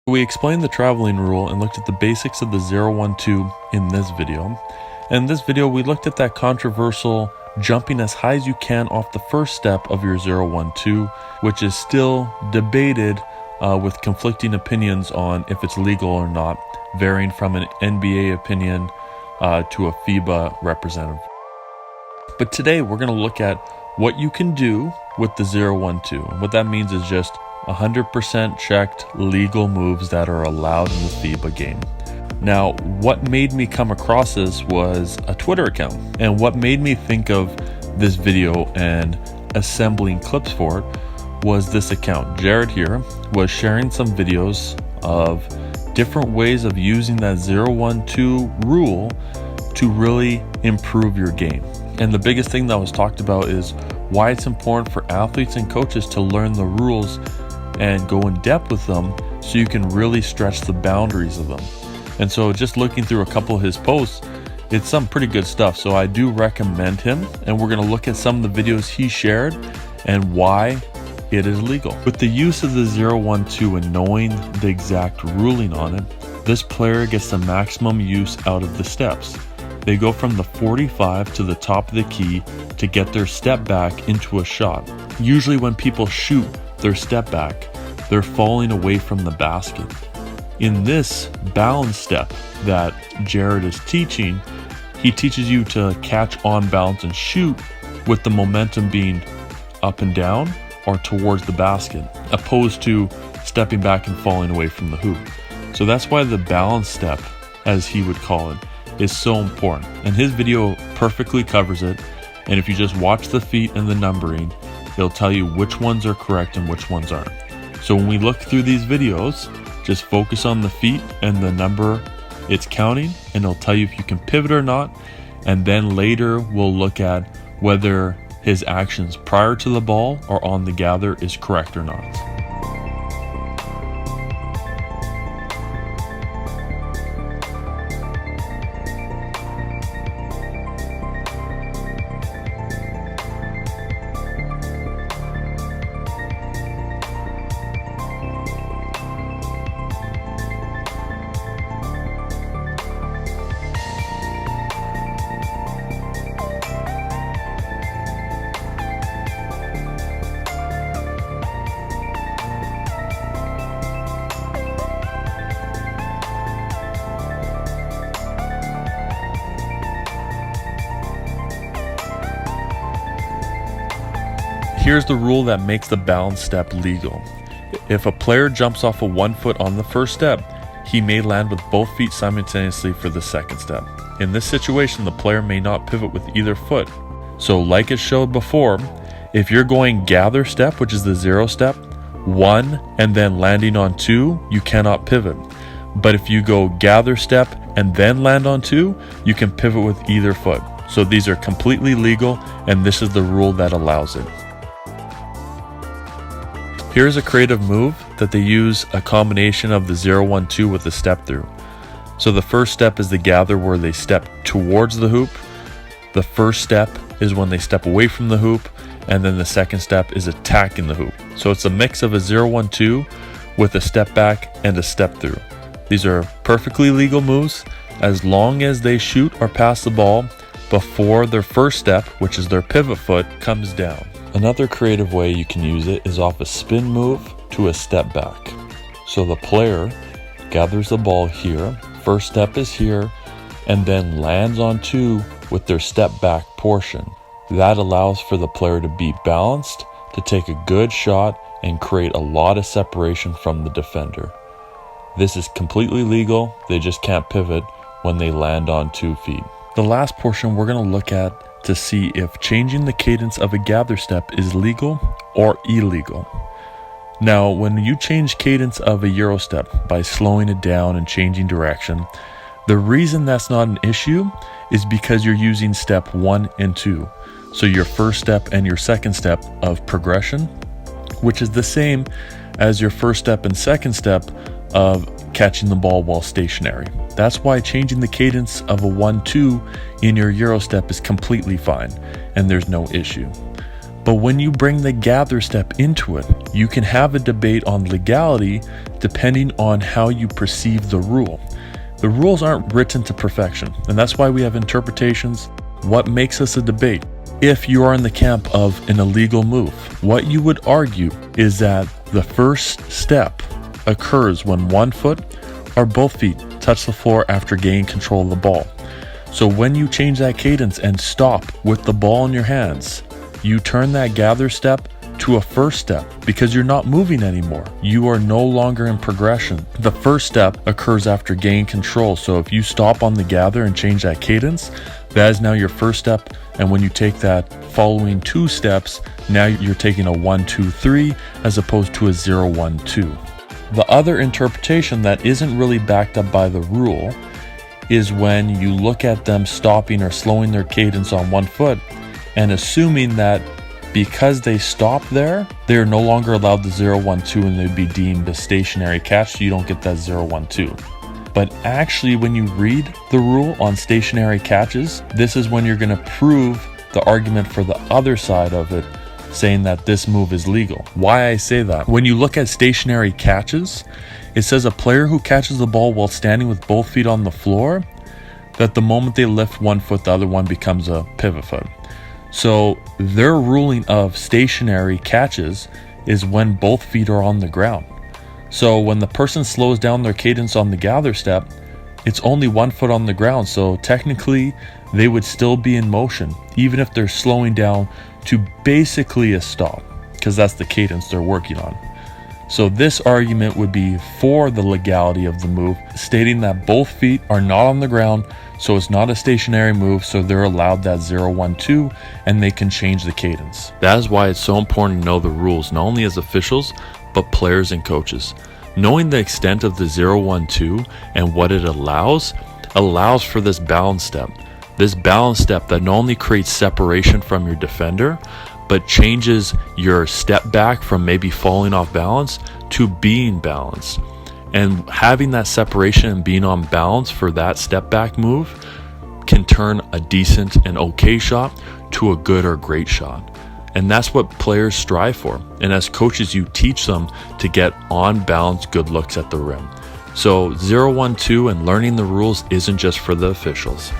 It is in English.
We explained the traveling rule and looked at the basics of the 0-1-2 in this video. In this video, we looked at that controversial jumping as high as you can off the first step of your 0-1-2, which is still debated with conflicting opinions on if it's legal or not, varying from an NBA opinion to a FIBA representative. But today we're going to look at what you can do with the 0-1-2. What that means is just 100% checked legal moves that are allowed in the FIBA game. Now, what made me come across this was a Twitter account, and what made me think of this video and assembling clips for it was this account. Jared here was sharing some videos of different ways of using that 0-1-2 rule to really improve your game. And the biggest thing that was talked about is why it's important for athletes and coaches to learn the rules and go in depth with them so you can really stretch the boundaries of them. And so just looking through a couple of his posts, it's some pretty good stuff. So I do recommend him, and we're going to look at some of the videos he shared and why it is legal. With the use of the 0-1-2 and knowing the exact ruling on it, this player gets the maximum use out of the steps. They go from the 45 to the top of the key to get their step back into a shot. Usually when people shoot their step back, they're falling away from the basket. In this balance step that Jared is teaching, he teaches you to catch on balance and shoot with the momentum being up and down or towards the basket, opposed to stepping back and falling away from the hoop. So that's why the balance step, as he would call it, is so important. And his video perfectly covers it. And if you just watch the feet and the numbering, it'll tell you which ones are correct and which ones aren't. So when we look through these videos, just focus on the feet and the number it's counting, and it'll tell you if you can pivot or not. And then later we'll look at whether his actions prior to the ball or on the gather is correct or not. Here's the rule that makes the balance step legal. If a player jumps off of 1 foot on the first step, he may land with both feet simultaneously for the second step. In this situation, the player may not pivot with either foot. So like it showed before, if you're going gather step, which is the 0 step, 1 and then landing on 2, you cannot pivot. But if you go gather step and then land on 2, you can pivot with either foot. So these are completely legal, and this is the rule that allows it. Here's a creative move that they use a combination of the 0-1-2 with the step through. So the first step is the gather, where they step towards the hoop. The first step is when they step away from the hoop, and then the second step is attacking the hoop. So it's a mix of a 0-1-2 with a step back and a step through. These are perfectly legal moves as long as they shoot or pass the ball before their first step, which is their pivot foot, comes down. Another creative way you can use it is off a spin move to a step back. So the player gathers the ball here, first step is here, and then lands on 2 with their step back portion. That allows for the player to be balanced, to take a good shot, and create a lot of separation from the defender. This is completely legal, they just can't pivot when they land on 2 feet. The last portion we're going to look at to see if changing the cadence of a gather step is legal or illegal. Now, when you change cadence of a Euro step by slowing it down and changing direction, the reason that's not an issue is because you're using step 1 and 2. So your first step and your second step of progression, which is the same as your first step and second step of catching the ball while stationary. That's why changing the cadence of a 1-2 in your Euro step is completely fine, and there's no issue. But when you bring the gather step into it You can have a debate on legality depending on how you perceive the rule. The rules aren't written to perfection, and that's why we have interpretations. What makes us a debate? If you are in the camp of an illegal move, what you would argue is that the first step occurs when one foot or both feet touch the floor after gaining control of the ball. So when you change that cadence and stop with the ball in your hands, you turn that gather step to a first step because you're not moving anymore. You are no longer in progression. The first step occurs after gaining control. So if you stop on the gather and change that cadence, that is now your first step. And when you take that following 2 steps, now you're taking a 1, 2, 3 as opposed to a 0, 1, 2. The other interpretation that isn't really backed up by the rule is when you look at them stopping or slowing their cadence on one foot and assuming that because they stop there, they're no longer allowed the 0, 1, 2 and they'd be deemed a stationary catch, so you don't get that 0, 1, 2. But actually, when you read the rule on stationary catches, this is when you're going to prove the argument for the other side of it, saying that this move is legal. Why I say that? When you look at stationary catches, it says a player who catches the ball while standing with both feet on the floor, that the moment they lift one foot, the other one becomes a pivot foot. So their ruling of stationary catches is when both feet are on the ground. So when the person slows down their cadence on the gather step, it's only one foot on the ground. So technically they would still be in motion, even if they're slowing down to basically a stop, because that's the cadence they're working on. So this argument would be for the legality of the move, stating that both feet are not on the ground, so it's not a stationary move, so they're allowed that 0, 1, 2, and they can change the cadence. That is why it's so important to know the rules, not only as officials, but players and coaches. Knowing the extent of the 0, 1, 2 and what it allows for this balance step. This balance step that not only creates separation from your defender, but changes your step back from maybe falling off balance to being balanced. And having that separation and being on balance for that step back move can turn a decent and okay shot to a good or great shot. And that's what players strive for. And as coaches, you teach them to get on balance good looks at the rim. So 0, 1, 2 and learning the rules isn't just for the officials.